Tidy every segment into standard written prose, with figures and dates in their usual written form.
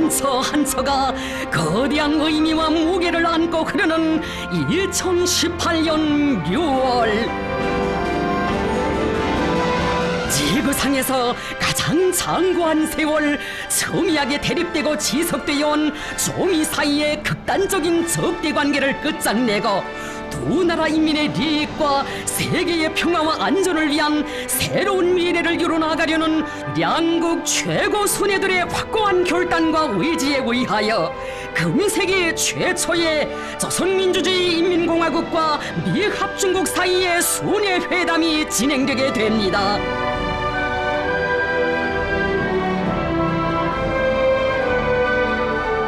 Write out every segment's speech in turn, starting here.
터 한 처가 거대한 의미와 무게를 안고 흐르는 2018년 6월, 지구상에서 가장 장구한 세월 첨예하게 대립되고 지속되어 온 조미 사이의 극단적인 적대 관계를 끝장내고 두 나라 인민의利益과 세계의 평화와 안전을 위한 새로운 미래를 이뤄나가려는 양국 최고 수뇌들의 확고한 결단과 의지에 의하여 금세기 최초의 조선민주주의인민공화국과 미합중국 사이의 순회 회담이 진행되게 됩니다.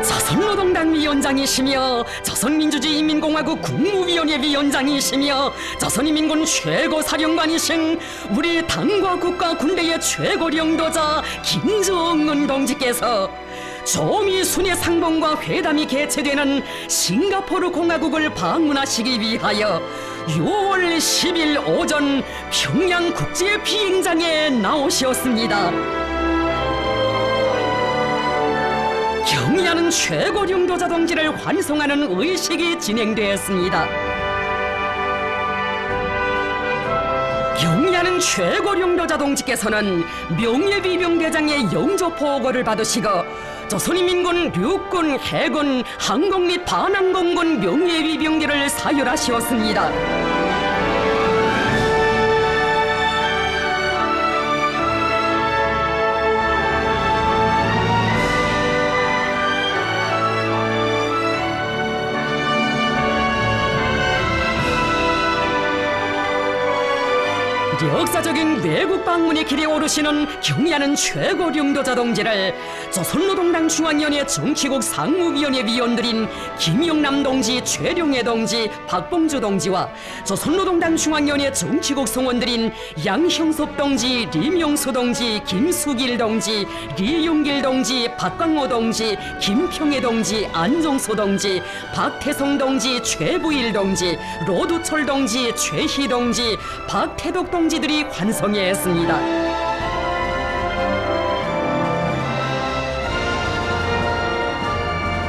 조선노동당 위원장이시며 조선민주주의인민공화국 국무위원회 위원장이시며 조선인민군 최고사령관이신 우리 당과 국가 군대의 최고領導자 김정은 동지께서 조미 순회 상봉과 회담이 개최되는 싱가포르 공화국을 방문하시기 위하여 6월 10일 오전 평양 국제 비행장에 나오셨습니다. 경의하는 최고領導자 동지를 환송하는 의식이 진행되었습니다. 경의하는 최고領導자 동지께서는 명예비병대장의 영조 보고를 받으시고 조선인민군 육군, 해군, 항공 및 반항공군 명예위병대를 사열하시었습니다. 역사적인 외국 방문의 길에 오르시는 경의하는 최고領導자 동지를 조선노동당 중앙위원회 정치국 상무위원회 위원들인 김영남 동지, 최룡해 동지, 박봉주 동지와 조선노동당 중앙위원회 정치국 성원들인 양형섭 동지, 리명수 동지, 김수길 동지, 리용길 동지, 박광호 동지, 김평해 동지, 안종소 동지, 박태성 동지, 최부일 동지, 로두철 동지, 최희 동지, 박태덕 동지들이 환송했습니다.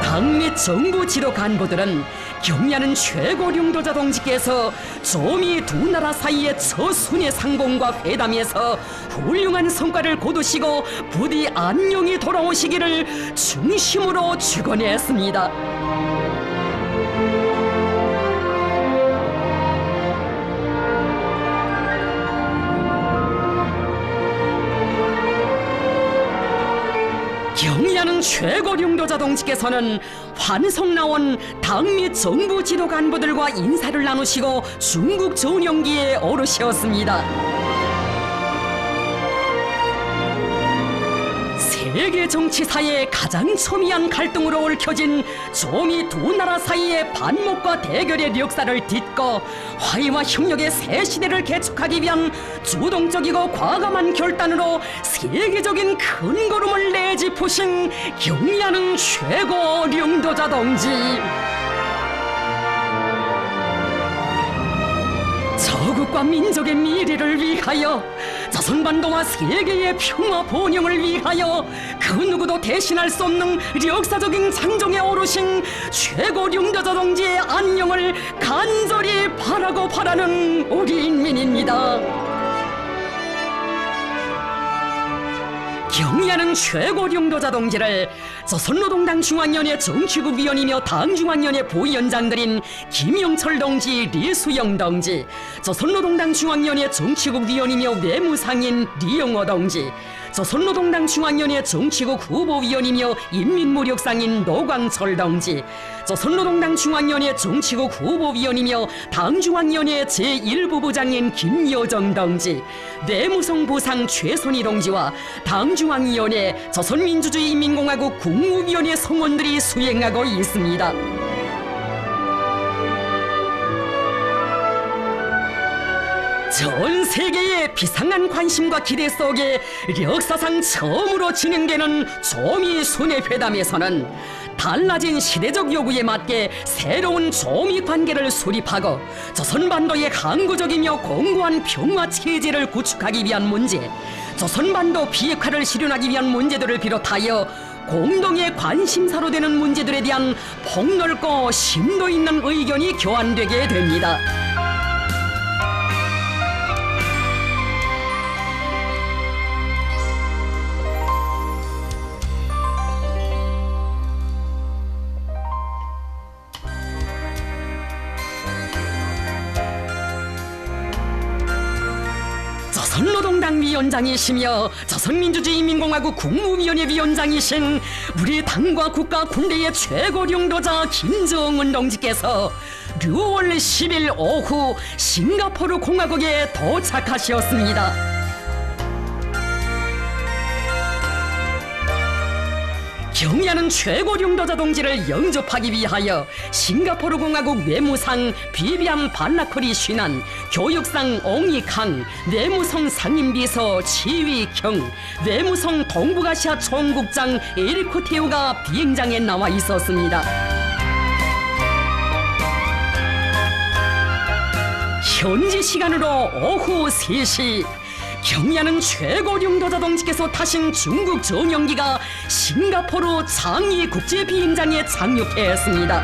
당 및 정부 지도 간부들은 경의하는 최고領導자 동지께서 조미 두 나라 사이의 처순회 상봉과 회담에서 훌륭한 성과를 거두시고 부디 안녕히 돌아오시기를 중심으로 축원했습니다. 경의하는 최고領導자 동지께서는 환송 나온 당 및 정부 지도 간부들과 인사를 나누시고 중국 전용기에 오르셨습니다. 세계 정치사의 가장 첨예한 갈등으로 얽혀진 조미 두 나라 사이의 반목과 대결의 역사를 딛고 화해와 협력의 새 시대를 개척하기 위한 주동적이고 과감한 결단으로 세계적인 큰 걸음을 내짚으신 경의하는 최고領導자 동지. 조국과 민족의 미래를 위하여, 조선반도와 세계의 평화 번영을 위하여 그 누구도 대신할 수 없는 역사적인 장정에 오르신 최고領導자 동지의 안녕을 간절히 바라고 바라는 우리 인민입니다. 경의하는 최고領導자 동지를 조선노동당 중앙위원회 정치국 위원이며 당중앙위원회 부위원장들인 김영철 동지, 리수영 동지, 조선노동당 중앙위원회 정치국 위원이며 외무상인 리영호 동지, 조선노동당 중앙위원회 정치국 후보위원이며 인민무력상인 노광철 동지, 조선노동당 중앙위원회 정치국 후보위원이며 당중앙위원회 제1부부장인 김여정 동지, 내무성 부상 최선희 동지와 당중앙위원회 조선민주주의인민공화국 국무위원회 성원들이 수행하고 있습니다. 전 세계의 비상한 관심과 기대 속에 역사상 처음으로 진행되는 조미 순회 회담에서는 달라진 시대적 요구에 맞게 새로운 조미 관계를 수립하고 조선반도의 항구적이며 공고한 평화 체제를 구축하기 위한 문제, 조선반도 비핵화를 실현하기 위한 문제들을 비롯하여 공동의 관심사로 되는 문제들에 대한 폭넓고 심도 있는 의견이 교환되게 됩니다. 조선노동당 위원장이시며 조선민주주의인민공화국 국무위원회 위원장이신 우리 당과 국가 군대의 최고領導자 김정은 동지께서 6월 10일 오후 싱가포르 공화국에 도착하셨습니다. 경의하는 최고領導자 동지를 영접하기 위하여 싱가포르 공화국 외무상 비비안 발라코리 쉰한, 교육상 옹이캉, 외무성 상임비서 치위경, 외무성 동북아시아 총국장 에리코 테오가 비행장에 나와 있었습니다. 현지 시간으로 오후 3시 경의하는 최고領導자 동지께서 타신 중국 전용기가 싱가포르 장이 국제 비행장에 착륙했습니다.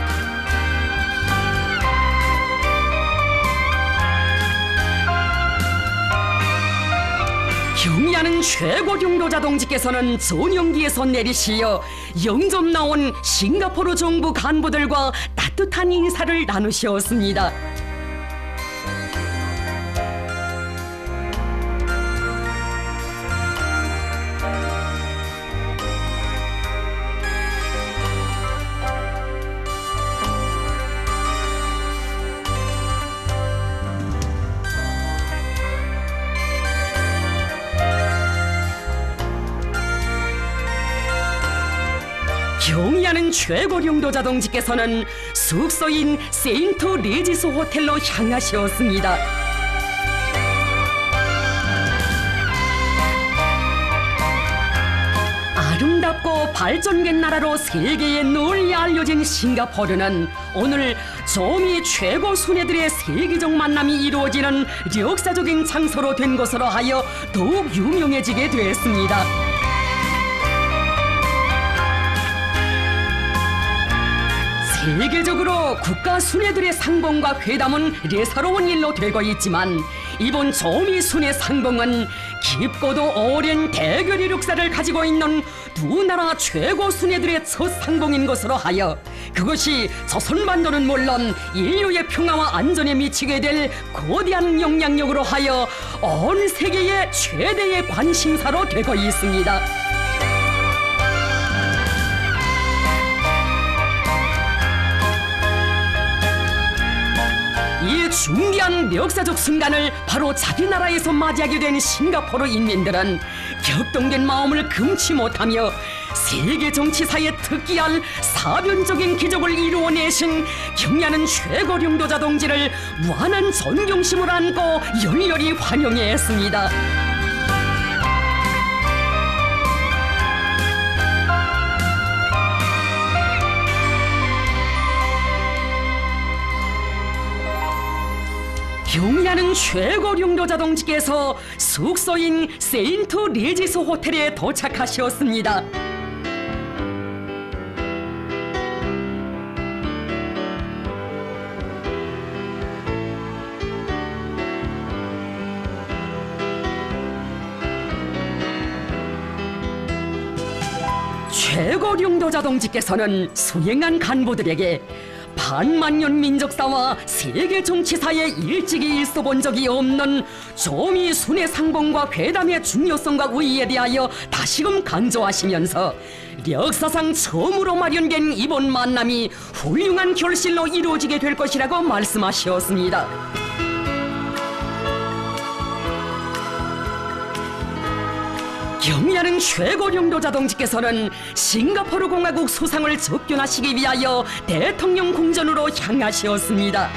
경의하는 최고領導자 동지께서는 전용기에서 내리시어 영접 나온 싱가포르 정부 간부들과 따뜻한 인사를 나누셨습니다. 경의하는 최고領導자 동지께서는 숙소인 세인트 레지스 호텔로 향하셨습니다. 아름답고 발전된 나라로 세계에 널리 알려진 싱가포르는 오늘 조미 최고 순회들의 세계적 만남이 이루어지는 역사적인 장소로 된 것으로 하여 더욱 유명해지게 되었습니다. 세계적으로 국가 순회들의 상봉과 회담은 예사로운 일로 되고 있지만 이번 조미 순회 상봉은 깊고도 오랜 대결 이력사를 가지고 있는 두 나라 최고 순회들의 첫 상봉인 것으로 하여 그것이 조선반도는 물론 인류의 평화와 안전에 미치게 될 거대한 영향력으로 하여 온 세계의 최대의 관심사로 되고 있습니다. 이 중대한 역사적 순간을 바로 자기 나라에서 맞이하게 된 싱가포르 인민들은 격동된 마음을 금치 못하며 세계 정치사에 특기할 사변적인 기적을 이루어내신 경의하는 최고領導자 동지를 무한한 존경심을 안고 열렬히 환영했습니다. 경의하는 최고領導자 동지께서 숙소인 세인트 레지스 호텔에 도착하셨습니다. 최고領導자 동지께서는 수행한 간부들에게 반만년 민족사와 세계 정치사에 일찍이 있어본 적이 없는 조미 순회 상봉과 회담의 중요성과 의의에 대하여 다시금 강조하시면서 역사상 처음으로 마련된 이번 만남이 훌륭한 결실로 이루어지게 될 것이라고 말씀하셨습니다. 경의하는 최고領導자 동지께서는 싱가포르 공화국 수상을 접견하시기 위하여 대통령 궁전으로 향하셨습니다.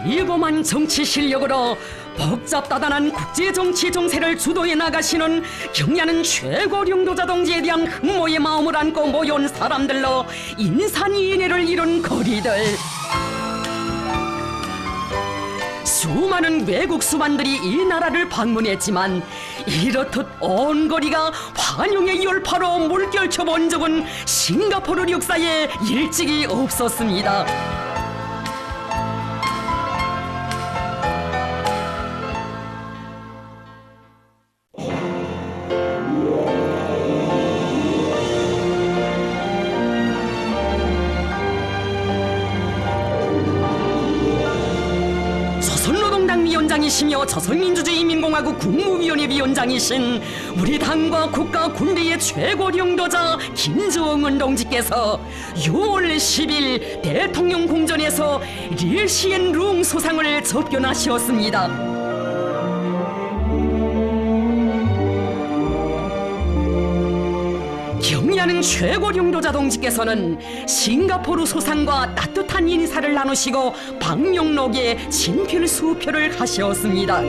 비범한 정치 실력으로 복잡다단한 국제정치 정세를 주도해 나가시는 경의하는 최고領導자 동지에 대한 흠모의 마음을 안고 모여온 사람들로 인산이인회를 이룬 거리들. 수많은 외국 수반들이 이 나라를 방문했지만 이렇듯 온 거리가 환영의 열파로 물결쳐 본 적은 싱가포르 역사에 일찍이 없었습니다. 조선노동당 위원장이시며 조선민주주의인민공화국 국무위원회 위원장이신 우리 당과 국가 군대의 최고領導자 김정은 동지께서 6월 10일 대통령 궁전에서 리시엔룽 소상을 접견하시었습니다. 경의하는 최고領導자 동지께서는 싱가포르 소상과 따뜻한 인사를 나누시고 방명록에 친필 수표를 하셨습니다.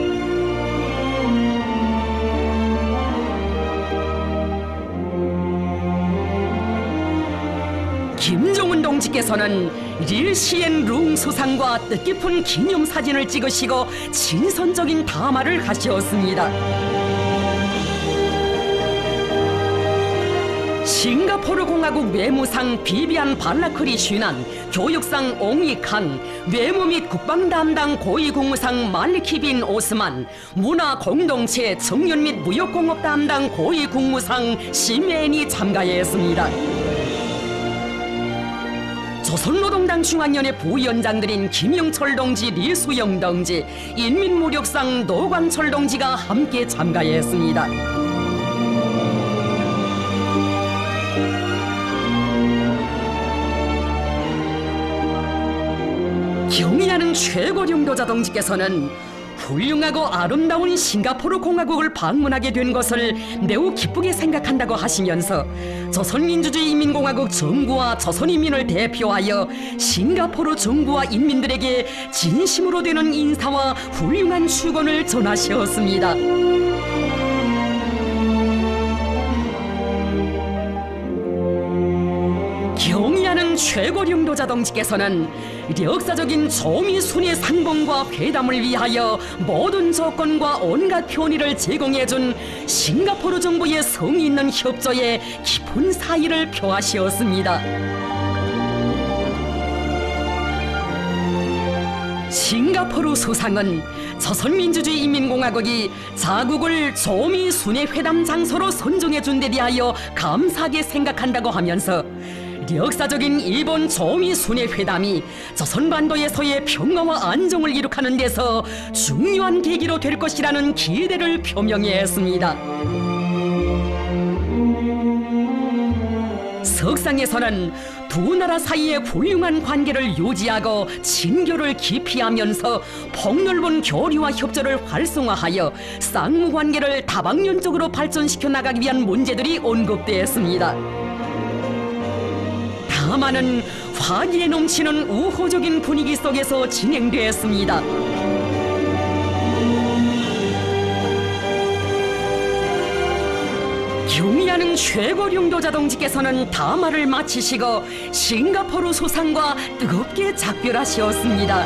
김정은 동지께서는 리시엔룽 소상과 뜻깊은 기념사진을 찍으시고 친선적인 담화를 하셨습니다. 싱가포르 공화국 외무상 비비안 발라크리 슈난, 교육상 옹이 칸, 외무 및 국방 담당 고위국무상 말리키 빈 오스만, 문화 공동체 청년 및 무역공업 담당 고위국무상 시멘이 참가했습니다. 조선노동당 중앙위원회 부위원장들인 김영철 동지, 리수영 동지, 인민무력상 노광철 동지가 함께 참가했습니다. 경의하는 최고領導자 동지께서는 훌륭하고 아름다운 싱가포르 공화국을 방문하게 된 것을 매우 기쁘게 생각한다고 하시면서 조선민주주의인민공화국 정부와 조선인민을 대표하여 싱가포르 정부와 인민들에게 진심으로 되는 인사와 훌륭한 축원을 전하셨습니다. 경의하는 최고領導자 동지께서는 역사적인 조미순의 상봉과 회담을 위하여 모든 조건과 온갖 편의를 제공해준 싱가포르 정부의 성의 있는 협조에 깊은 사의를 표하시었습니다. 싱가포르 수상은 조선민주주의인민공화국이 자국을 조미순의 회담 장소로 선정해준 데 대하여 감사하게 생각한다고 하면서 역사적인 일본 조미순의 회담이 조선반도에서의 평화와 안정을 이룩하는 데서 중요한 계기로 될 것이라는 기대를 표명했습니다. 석상에서는 두 나라 사이의 훌륭한 관계를 유지하고 친교를 기피하면서 폭넓은 교류와 협조를 활성화하여 쌍무관계를 다방면적으로 발전시켜 나가기 위한 문제들이 언급되었습니다. 다만은 화기에 넘치는 우호적인 분위기 속에서 진행되었습니다. 경의하는 최고領導자 동지께서는 담화를 마치시고 싱가포르 소상과 뜨겁게 작별하셨습니다.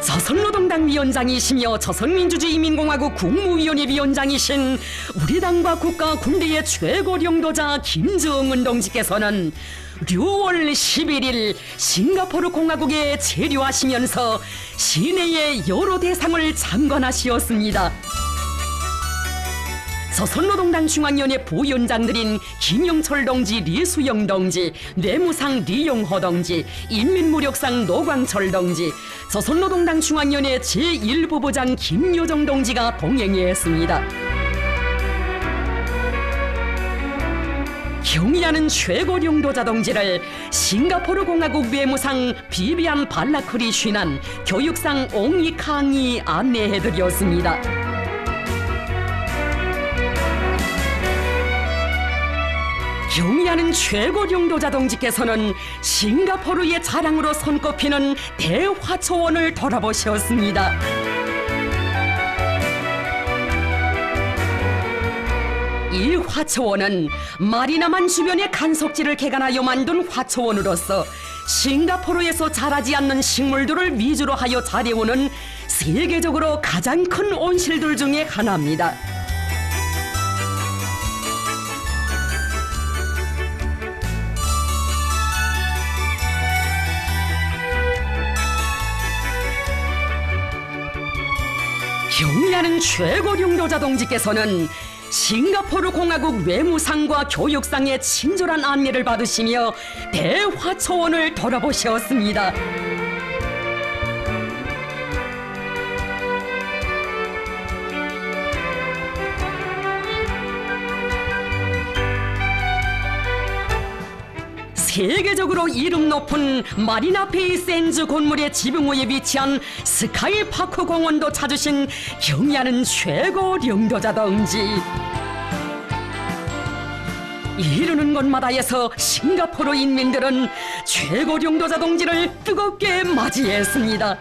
조선노동당 위원장이시며 조선민주주의인민공화국 국무위원회 위원장이신 우리 당과 국가 군대의 최고領導자 김정은 동지께서는 6월 11일 싱가포르 공화국에 체류하시면서 시내의 여러 대상을 참관하시었습니다. 조선노동당 중앙위원회 부위원장들인 김영철 동지, 리수영 동지, 뇌무상 리용호 동지, 인민무력상 노광철 동지, 조선노동당 중앙위원회 제1부부장 김여정 동지가 동행했습니다. 경의하는 최고領導자 동지를 싱가포르 공화국 외무상 비비안 발라크리 슈난, 교육상 옹이 캉이 안내해드렸습니다. 경의하는 최고領導자 동지께서는 싱가포르의 자랑으로 손꼽히는 대화초원을 돌아보셨습니다. 이 화초원은 마리나만 주변의 간석지를 개간하여 만든 화초원으로서 싱가포르에서 자라지 않는 식물들을 위주로 하여 자라오는 세계적으로 가장 큰 온실들 중에 하나입니다. 경의하는 최고령도자 동지께서는 싱가포르 공화국 외무상과 교육상의 친절한 안내를 받으시며 대화초원을 돌아보셨습니다. 세계적으로 이름 높은 마리나베이 샌즈 건물의 지붕 위에 위치한 스카이파크 공원도 찾으신 경의하는 최고령도자 동지. 이르는 곳마다에서 싱가포르 인민들은 최고령도자 동지를 뜨겁게 맞이했습니다.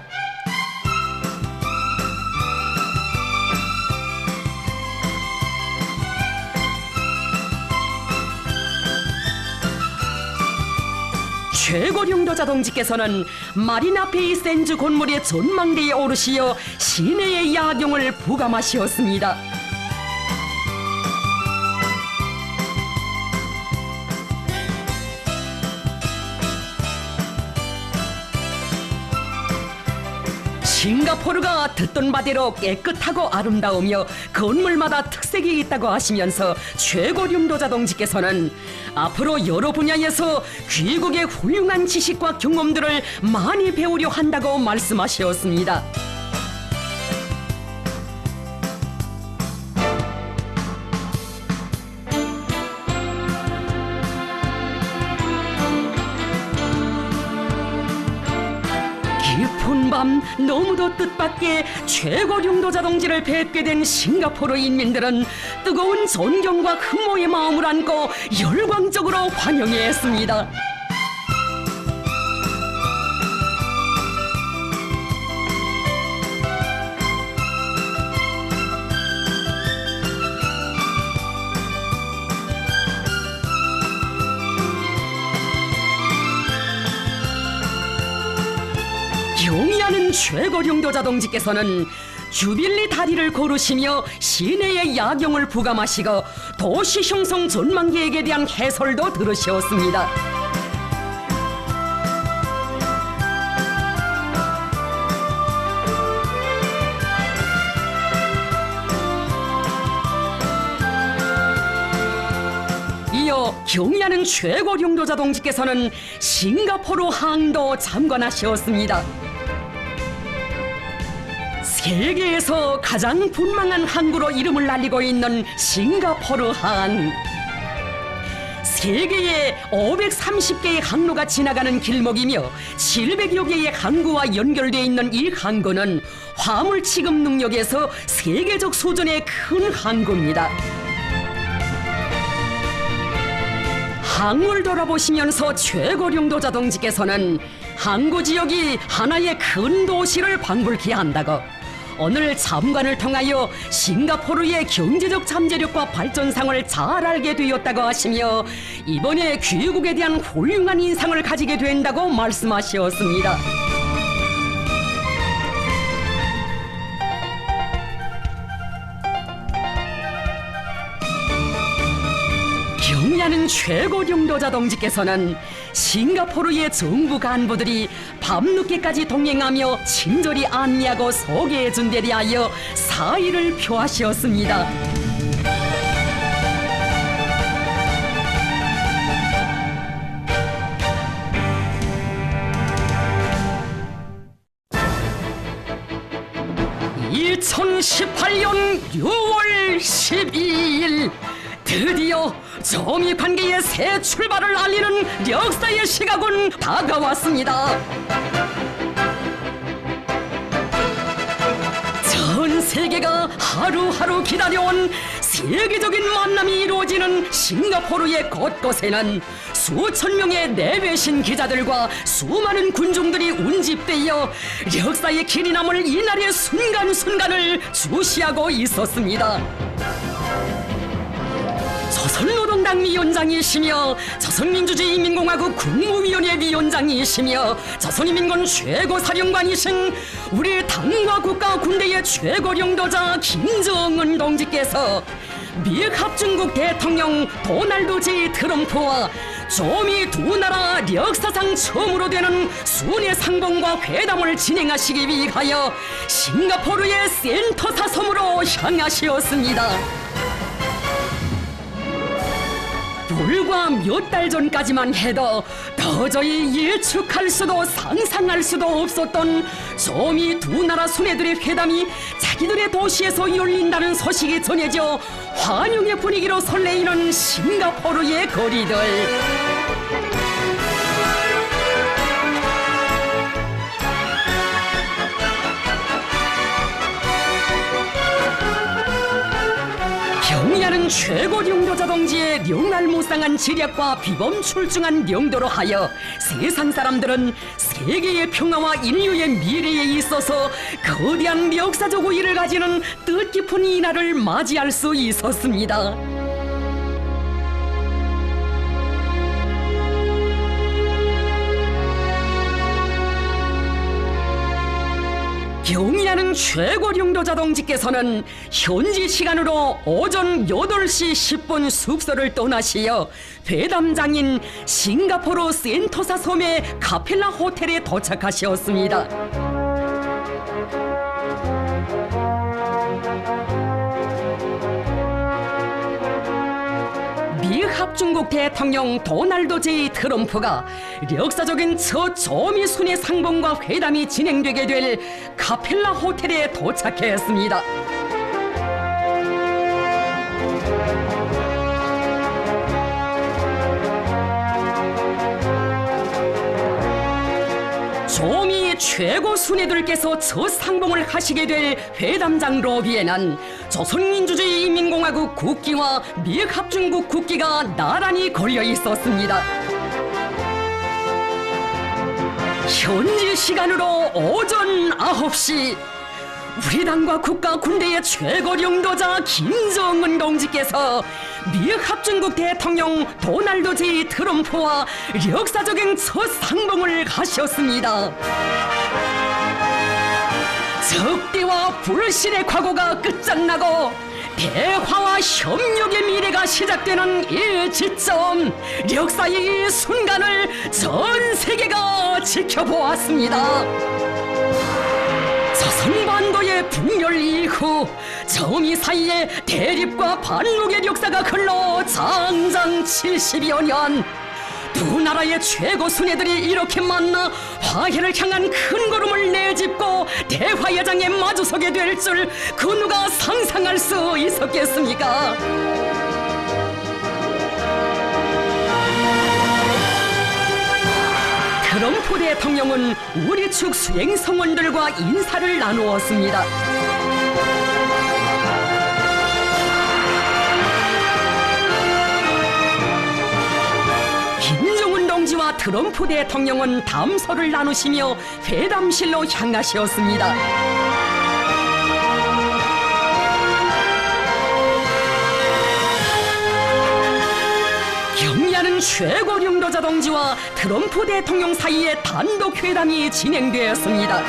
최고령도자 동지께서는 마리나베이 샌즈 건물의 전망대에 오르시어 시내의 야경을 부감하시었습니다. 싱가포르가 듣던 바대로 깨끗하고 아름다우며 건물마다 특색이 있다고 하시면서 최고령도자 동지께서는 앞으로 여러 분야에서 귀국의 훌륭한 지식과 경험들을 많이 배우려 한다고 말씀하셨습니다. 깊은 밤 너무도 뜻밖의 최고령도자 동지를 뵙게 된 싱가포르 인민들은 뜨거운 존경과 흠모의 마음을 안고 열광적으로 환영했습니다. 경의하는 최고령도자 동지께서는 주빌리 다리를 걸으시며 시내의 야경을 부감하시고 도시 형성 전망 계획에 대한 해설도 들으셨습니다. 이어 경의하는 최고령도자 동지께서는 싱가포르 항도 참관하셨습니다. 세계에서 가장 분망한 항구로 이름을 날리고 있는 싱가포르 항. 세계에 530개의 항로가 지나가는 길목이며 700여 개의 항구와 연결되어 있는 이 항구는 화물 취급 능력에서 세계적 수준의 큰 항구입니다. 항구를 돌아보시면서 최고령도자 동지께서는 항구 지역이 하나의 큰 도시를 방불케 한다고, 오늘 참관을 통하여 싱가포르의 경제적 잠재력과 발전상을 잘 알게 되었다고 하시며 이번에 귀국에 대한 훌륭한 인상을 가지게 된다고 말씀하셨습니다. 경의하는 최고령도자 동지께서는 싱가포르의 정부 간부들이 밤늦게까지 동행하며 친절히 안내하고 소개해준 데 대하여 사의를 표하셨습니다. (2018년 6월 12일) 드디어 정의관계의 새 출발을 알리는 역사의 시각은 다가왔습니다. 전 세계가 하루하루 기다려온 세계적인 만남이 이루어지는 싱가포르의 곳곳에는 수천 명의 내외신 기자들과 수많은 군중들이 운집되어 역사의 길이 남을 이날의 순간순간을 주시하고 있었습니다. 조선노동당 위원장이시며 조선민주주의인민공화국 국무위원회 위원장이시며 조선인민군 최고사령관이신 우리 당과 국가 군대의 최고領導자 김정은 동지께서 미 합중국 대통령 도널드 J 트럼프와 조미 두 나라 역사상 처음으로 되는 순회 상봉과 회담을 진행하시기 위하여 싱가포르의 센토사 섬으로 향하시었습니다. 불과 몇 달 전까지만 해도 도저히 예측할 수도 상상할 수도 없었던 조미 두 나라 순회들의 회담이 자기들의 도시에서 열린다는 소식이 전해져 환영의 분위기로 설레이는 싱가포르의 거리들. 경의하는 최고령도자 동지의 명날무쌍한 지략과 비범출중한 명도로 하여 세상 사람들은 세계의 평화와 인류의 미래에 있어서 거대한 역사적 우위를 가지는 뜻깊은 이날을 맞이할 수 있었습니다. 경의하는 최고령도자 동지께서는 현지 시간으로 오전 8시 10분 숙소를 떠나시어 회담장인 싱가포르 센토사 섬의 카펠라 호텔에 도착하셨습니다. 미 합중국 대통령 도널드 J 트럼프가 역사적인 첫 조미 순회 상봉과 회담이 진행되게 될 카펠라 호텔에 도착했습니다. 조미 최고 순회들께서 첫 상봉을 하시게 될 회담장 로비에는 조선민주주의인민공화국 국기와 미 합중국 국기가 나란히 걸려 있었습니다. 현지 시간으로 오전 9시 우리 당과 국가 군대의 최고령도자 김정은 동지께서 미 합중국 대통령 도널드 J 트럼프와 역사적인 첫 상봉을 하셨습니다. 적대와 불신의 과거가 끝장나고 대화와 협력의 미래가 시작되는 이 지점, 역사의 이 순간을 전 세계가 지켜보았습니다. 조선반도의 분열 이후 정의 사이에 대립과 반목의 역사가 흘러 장장 70여 년, 두 나라의 최고 순회들이 이렇게 만나 화해를 향한 큰 걸음을 내딛고 대화의 장에 마주서게 될 줄 그 누가 상상할 수 있었겠습니까? 트럼프 대통령은 우리 측 수행성원들과 인사를 나누었습니다. 김정은 동지와 트럼프 대통령은 담소를 나누시며 회담실로 향하셨습니다. 경의하는 최고령도자 동지와 트럼프 대통령 사이에 단독 회담이 진행되었습니다.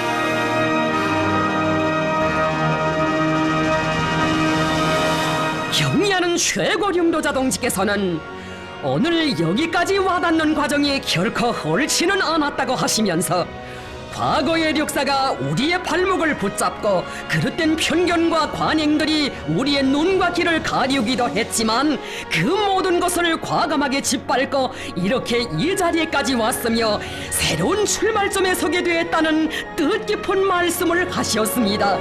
경의하는 최고령도자 동지께서는 오늘 여기까지 와닿는 과정이 결코 옳지는 않았다고 하시면서 과거의 역사가 우리의 발목을 붙잡고 그릇된 편견과 관행들이 우리의 눈과 귀를 가리우기도 했지만 그 모든 것을 과감하게 짓밟고 이렇게 이 자리에까지 왔으며 새로운 출발점에 서게 되었다는 뜻깊은 말씀을 하셨습니다.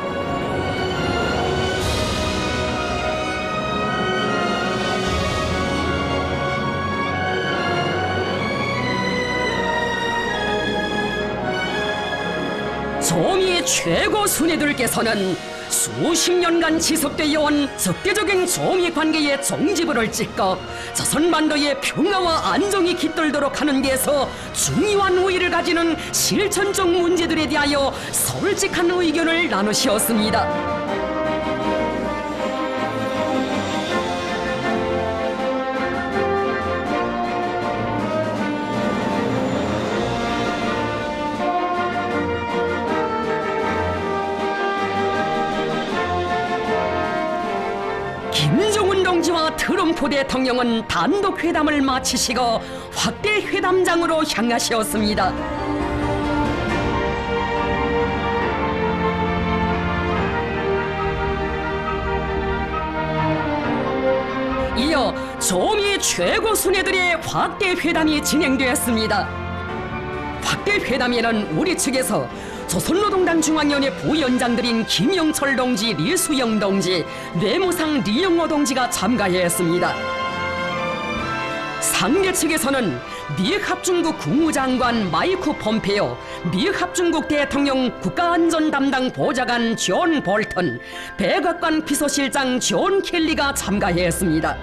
조미 최고 순회들께서는 수십 년간 지속되어 온 적대적인 조미 관계에 종지부를 찍고 조선반도의 평화와 안정이 깃들도록 하는 데서 중요한 우위를 가지는 실천적 문제들에 대하여 솔직한 의견을 나누셨습니다. 트럼프 대통령은 단독 회담을 마치시고 확대 회담장으로 향하셨습니다. 이어 조미 최고 순회들의 확대 회담이 진행되었습니다. 확대 회담에는 우리 측에서 조선노동당 중앙위원회 부위원장들인 김영철 동지, 리수영 동지, 뇌무상 리영호 동지가 참가했습니다. 상대 측에서는 미국 합중국 국무장관 마이크 폼페오, 미국 합중국 대통령 국가안전 담당 보좌관 존 볼턴, 백악관 비서실장 존 켈리가 참가했습니다.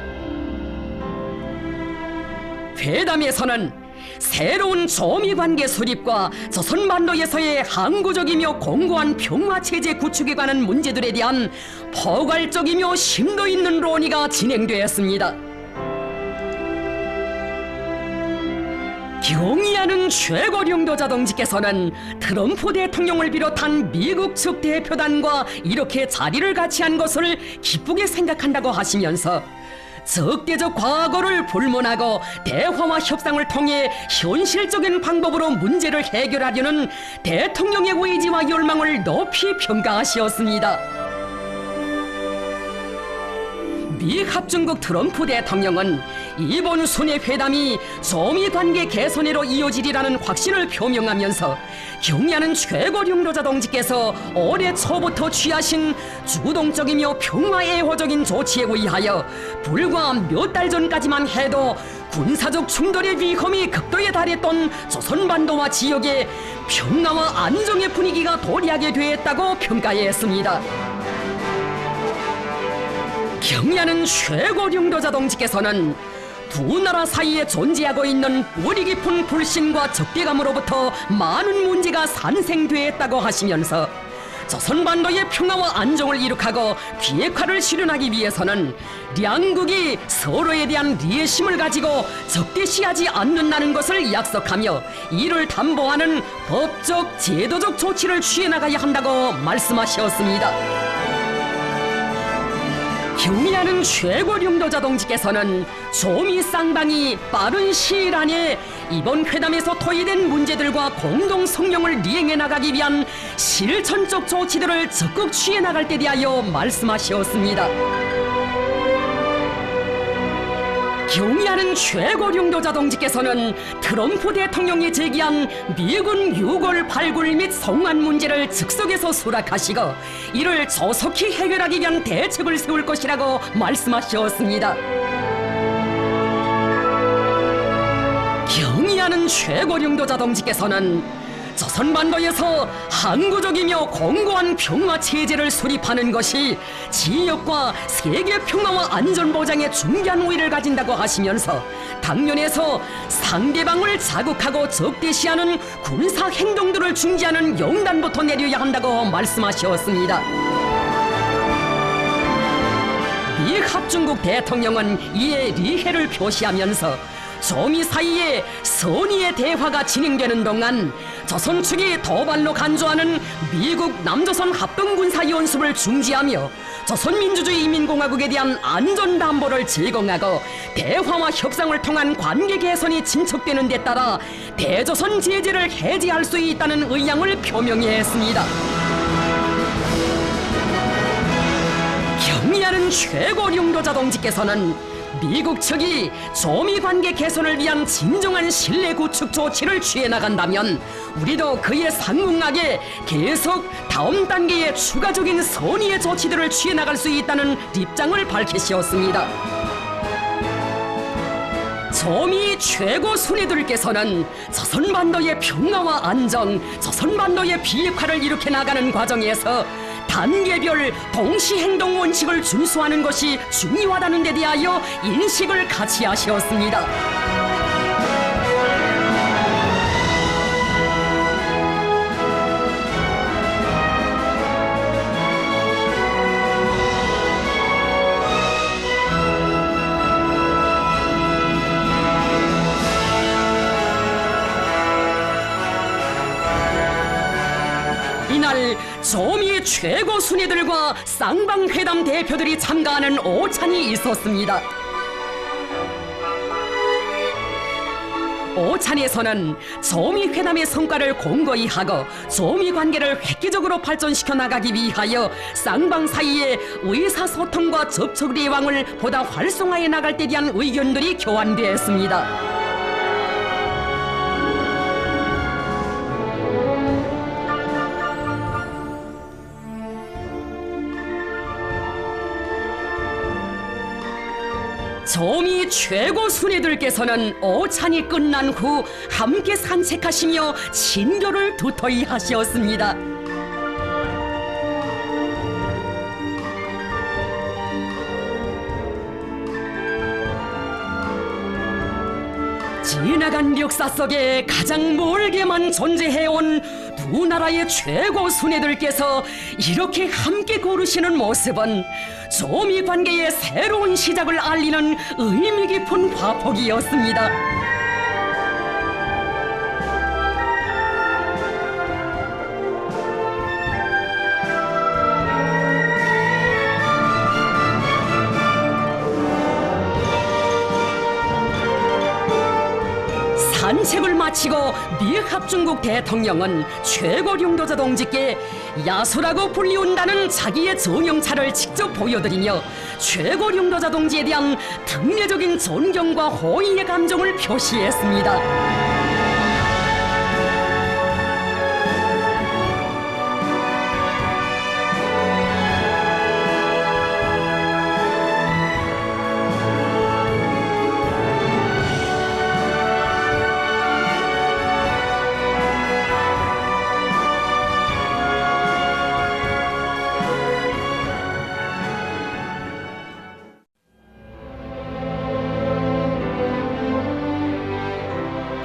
회담에서는 새로운 조미관계 수립과 조선반도에서의 항구적이며 공고한 평화체제 구축에 관한 문제들에 대한 포괄적이며 심도 있는 논의가 진행되었습니다. 경의하는 최고령도자 동지께서는 트럼프 대통령을 비롯한 미국 측 대표단과 이렇게 자리를 같이 한 것을 기쁘게 생각한다고 하시면서 적대적 과거를 불문하고 대화와 협상을 통해 현실적인 방법으로 문제를 해결하려는 대통령의 의지와 열망을 높이 평가하셨습니다. 미 합중국 트럼프 대통령은 이번 순회 회담이 조미 관계 개선으로 이어지리라는 확신을 표명하면서 경의하는 최고령도자 동지께서 올해 초부터 취하신 주동적이며 평화애호적인 조치에 의하여 불과 몇 달 전까지만 해도 군사적 충돌의 위험이 극도에 달했던 조선반도와 지역에 평화와 안정의 분위기가 도래하게 되었다고 평가했습니다. 경의하는 최고령도자 동지께서는 두 나라 사이에 존재하고 있는 뿌리 깊은 불신과 적대감으로부터 많은 문제가 산생되었다고 하시면서 조선반도의 평화와 안정을 이룩하고 비핵화를 실현하기 위해서는 양국이 서로에 대한 리애심을 가지고 적대시하지 않는다는 것을 약속하며 이를 담보하는 법적, 제도적 조치를 취해나가야 한다고 말씀하셨습니다. 경의하는 최고령도자 동지께서는 조미 쌍방이 빠른 시일 안에 이번 회담에서 토의된 문제들과 공동 성명을 이행해 나가기 위한 실천적 조치들을 적극 취해 나갈 때 대하여 말씀하셨습니다. 경의하는 최고령도자 동지께서는 트럼프 대통령이 제기한 미군 유골 발굴 및 송환 문제를 즉석에서 수락하시고 이를 조속히 해결하기 위한 대책을 세울 것이라고 말씀하셨습니다. 경의하는 최고령도자 동지께서는 조선반도에서 항구적이며 공고한 평화체제를 수립하는 것이 지역과 세계 평화와 안전보장에 중요한 의의를 가진다고 하시면서 당면에서 상대방을 자극하고 적대시하는 군사행동들을 중지하는 영단부터 내려야 한다고 말씀하셨습니다. 미 합중국 대통령은 이에 리해를 표시하면서 조미 사이에 선의의 대화가 진행되는 동안 조선 측이 도발로 간주하는 미국 남조선 합동군사연습을 중지하며 조선민주주의인민공화국에 대한 안전담보를 제공하고 대화와 협상을 통한 관계 개선이 진척되는 데 따라 대조선 제재를 해제할 수 있다는 의향을 표명했습니다. 경의하는 최고령도자 동지께서는 미국 측이 조미 관계 개선을 위한 진정한 신뢰 구축 조치를 취해 나간다면 우리도 그에 상응하게 계속 다음 단계의 추가적인 선의의 조치들을 취해 나갈 수 있다는 입장을 밝히셨습니다. 조미 최고 순회들께서는 조선반도의 평화와 안정, 조선반도의 비핵화를 이룩해 나가는 과정에서 단계별 동시행동 원칙을 준수하는 것이 중요하다는 데 대하여 인식을 같이 하셨습니다. 이날 조미 최고 순회들과 쌍방회담 대표들이 참가하는 오찬이 있었습니다. 오찬에서는 조미 회담의 성과를 공고히 하고 조미 관계를 획기적으로 발전시켜 나가기 위하여 쌍방 사이의 의사소통과 접촉 예방을 보다 활성화해 나갈 때 대한 의견들이 교환되었습니다. 조미 최고 순회들께서는 오찬이 끝난 후 함께 산책하시며 친교를 두터이 하시었습니다. 지나간 역사 속에 가장 멀게만 존재해온 두 나라의 최고 순회들께서 이렇게 함께 걸으시는 모습은 조미 관계의 새로운 시작을 알리는 의미 깊은 화폭이었습니다. 산책을 마치고 미합중국 대통령은 최고領導者 동지께 야수라고 불리운다는 자기의 정형차를 직접 보여드리며 최고領導者 동지에 대한 특례적인 존경과 호의의 감정을 표시했습니다.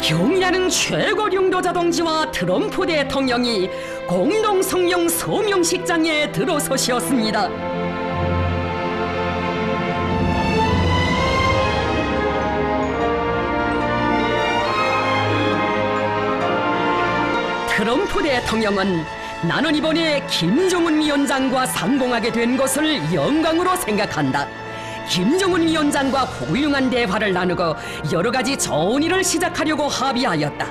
경의하는 최고領導者 동지와 트럼프 대통령이 공동 성명 서명식장에 들어서셨습니다. 트럼프 대통령은 나는 이번에 김정은 위원장과 상봉하게 된 것을 영광으로 생각한다. 김정은 위원장과 훌륭한 대화를 나누고 여러 가지 좋은 일을 시작하려고 합의하였다.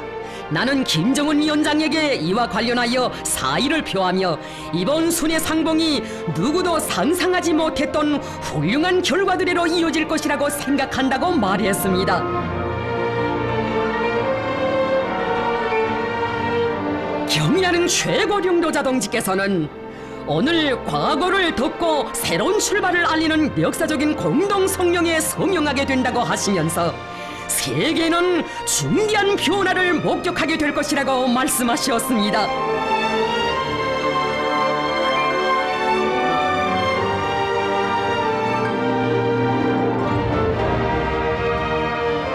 나는 김정은 위원장에게 이와 관련하여 사의를 표하며 이번 순회 상봉이 누구도 상상하지 못했던 훌륭한 결과들로 이어질 것이라고 생각한다고 말했습니다. 경의하는 최고領導者 동지께서는 오늘 과거를 덮고 새로운 출발을 알리는 역사적인 공동 성명에 서명하게 된다고 하시면서 세계는 중대한 변화를 목격하게 될 것이라고 말씀하셨습니다.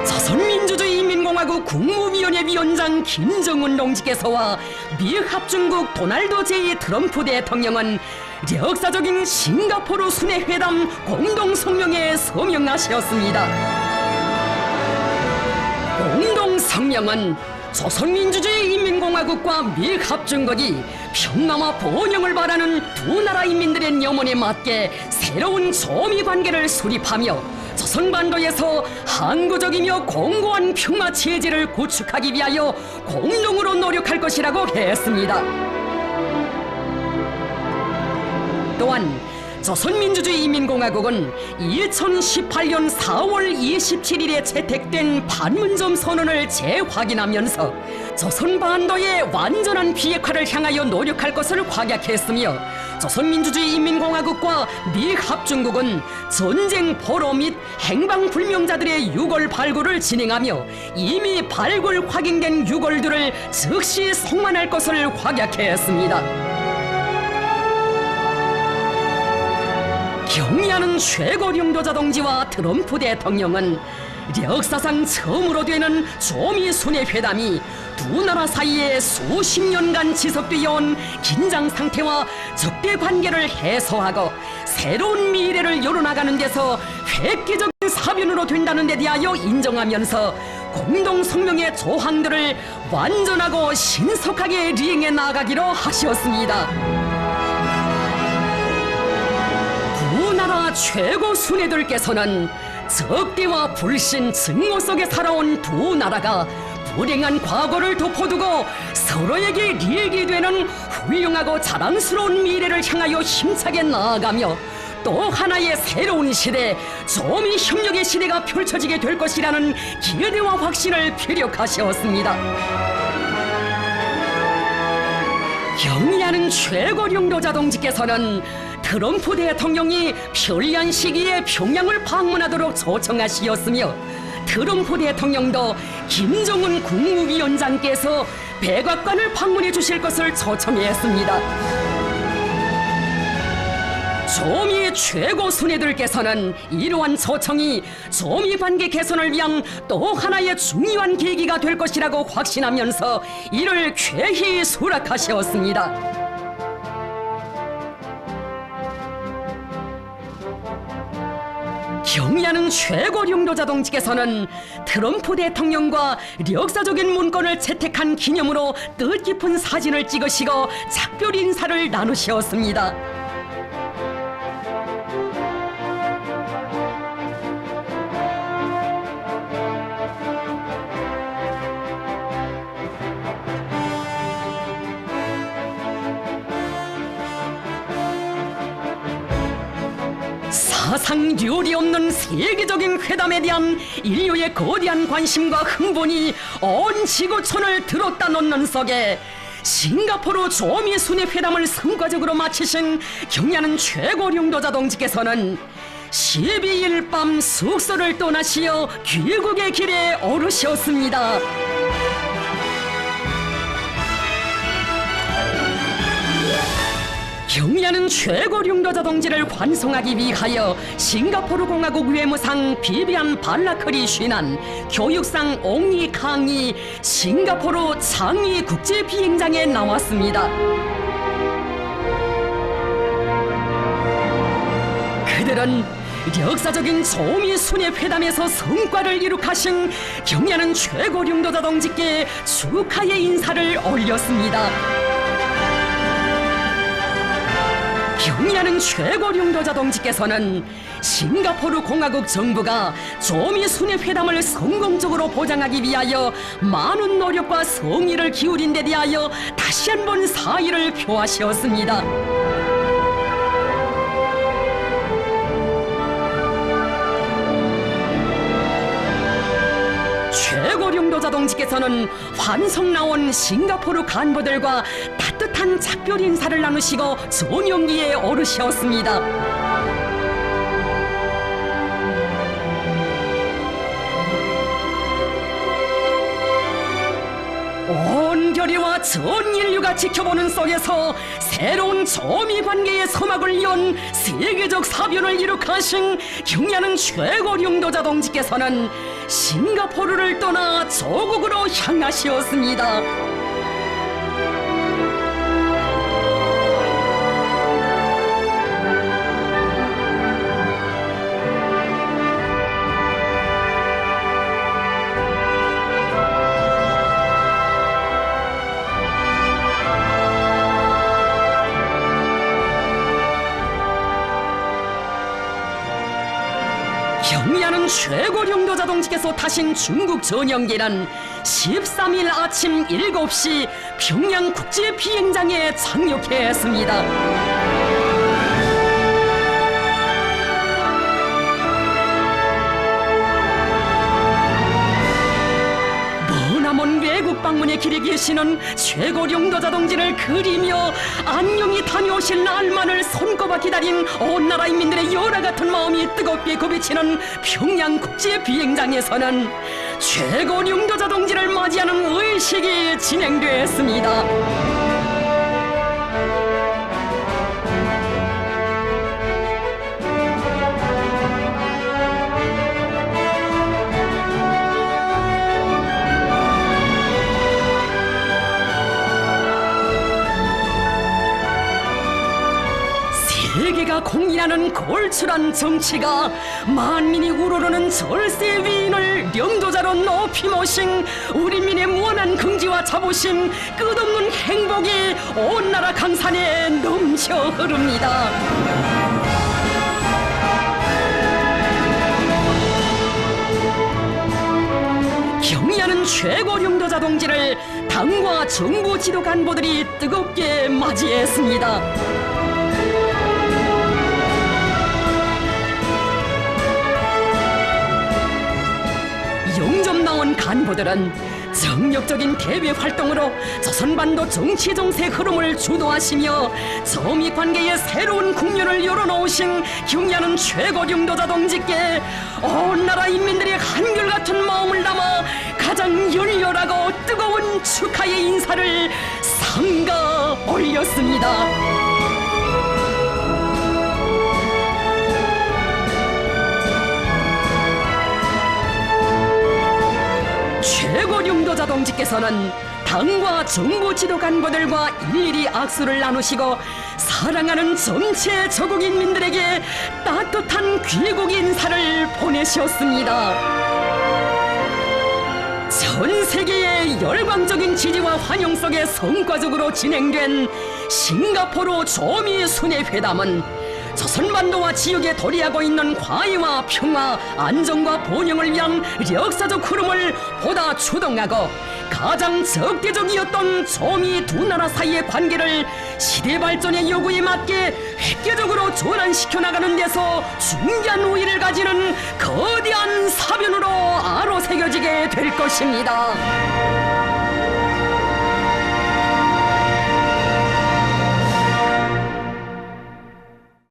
조선민주주의인민공화국 국무위원회 위원장 김정은 동지께서와 미합중국 도널드 제. 트럼프 대통령은 역사적인 싱가포르 순회회담 공동성명에 서명하셨습니다. 공동성명은 조선민주주의인민공화국과 미합중국이 평화와 번영을 바라는 두 나라 인민들의 염원에 맞게 새로운 조미 관계를 수립하며 조선반도에서 항구적이며 공고한 평화 체제를 구축하기 위하여 공동으로 노력할 것이라고 했습니다. 또한 조선민주주의인민공화국은 2018년 4월 27일에 채택된 판문점 선언을 재확인하면서 조선반도의 완전한 비핵화를 향하여 노력할 것을 확약했으며 조선민주주의인민공화국과 미합중국은 전쟁 포로 및 행방불명자들의 유골 발굴을 진행하며 이미 발굴 확인된 유골들을 즉시 송환할 것을 확약했습니다. 경의하는 최고領導者 동지와 트럼프 대통령은 역사상 처음으로 되는 조미 순회회담이 두 나라 사이에 수십 년간 지속되어 온 긴장 상태와 적대 관계를 해소하고 새로운 미래를 열어나가는 데서 획기적인 사변으로 된다는 데 대하여 인정하면서 공동성명의 조항들을 완전하고 신속하게 리행해 나가기로 하셨습니다. 두 나라 최고 순회들께서는 적대와 불신, 증오 속에 살아온 두 나라가 불행한 과거를 덮어두고 서로에게 리익이 되는 훌륭하고 자랑스러운 미래를 향하여 힘차게 나아가며 또 하나의 새로운 시대, 조미 협력의 시대가 펼쳐지게 될 것이라는 기대와 확신을 피력하셨습니다. 경의하는 최고령도자 동지께서는 트럼프 대통령이 편리한 시기에 평양을 방문하도록 초청하시었으며 트럼프 대통령도 김정은 국무위원장께서 백악관을 방문해 주실 것을 초청했습니다. 조미의 최고 순회들께서는 이러한 초청이 조미 관계 개선을 위한 또 하나의 중요한 계기가 될 것이라고 확신하면서 이를 쾌히 수락하셨습니다. 경의하는 최고령도자 동지께서는 트럼프 대통령과 역사적인 문건을 채택한 기념으로 뜻깊은 사진을 찍으시고 작별 인사를 나누셨습니다. 사상 류리 없는 세계적인 회담에 대한 인류의 거대한 관심과 흥분이 온 지구촌을 들었다 놓는 속에 싱가포르 조미 순회 회담을 성과적으로 마치신 경의하는 최고령도자 동지께서는 12일 밤 숙소를 떠나시어 귀국의 길에 오르셨습니다. 경의하는 최고령도자 동지를 환송하기 위하여 싱가포르 공화국 외무상 비비안 발라크리 쉰한, 교육상 옹리 캉이 싱가포르 창의 국제 비행장에 나왔습니다. 그들은 역사적인 조미 순회 회담에서 성과를 이룩하신 경의하는 최고령도자 동지께 축하의 인사를 올렸습니다. 경의하는 최고령도자 동지께서는 싱가포르 공화국 정부가 조미 순회 회담을 성공적으로 보장하기 위하여 많은 노력과 성의를 기울인 데 대하여 다시 한번 사의를 표하셨습니다. 최고령도자 동지께서는 환송 나온 싱가포르 간부들과 따뜻한 작별 인사를 나누시고 전용기에 오르셨습니다. 온 결의와 전 인류가 지켜보는 속에서 새로운 조미 관계의 서막을 연 세계적 사변을 이룩하신 경의하는 최고령도자 동지께서는 싱가포르를 떠나 조국으로 향하시었습니다. 경의하는 최고령도자 동지께서 타신 중국 전용기는 13일 아침 7시 평양 국제 비행장에 착륙했습니다. 머나먼 외국 방문의 길에 계시는 최고령도자 동지를 그리며 안녕히 다녀오실 날만을 손꼽아 기다린 온 나라 인민들의 열화 같은 마음이 뜨겁게 고비치는 평양 국제 비행장에서는 최고령도자 동지를 맞이하는 의식이 진행됐습니다. 세계가 공인하는 걸출한 정치가 만민이 우러르는 절세 위인을 영도자로 높이 모신 우리 민의 무한한 긍지와 자부심, 끝없는 행복이 온 나라 강산에 넘쳐 흐릅니다. 경의하는 경야는 최고 령도자 동지를 당과 정부 지도 간부들이 뜨겁게 맞이했습니다. 영접 나온 간부들은 정력적인 대외 활동으로 조선반도 정치 정세 흐름을 주도하시며 정미 관계의 새로운 국면을 열어놓으신 경야는 최고 령도자 동지께 온 나라 인민들이 한결같은 마음을 담아 가장 열렬하고 뜨거운 축하의 인사를 삼가 올렸습니다. 최고 령도자 동지께서는 당과 정부 지도 간부들과 일일이 악수를 나누시고 사랑하는 전체 저국 인민들에게 따뜻한 귀국 인사를 보내셨습니다. 전 세계의 열광적인 지지와 환영 속에 성과적으로 진행된 싱가포르 조미 순회 회담은 조선반도와 지역에 도래하고 있는 화해와 평화, 안정과 번영을 위한 역사적 흐름을 보다 주동하고 가장 적대적이었던 조미 두 나라 사이의 관계를 시대 발전의 요구에 맞게 획기적으로 전환시켜 나가는 데서 중요한 우위를 가지는 거대한 사변으로 아로새겨지게 될 것입니다.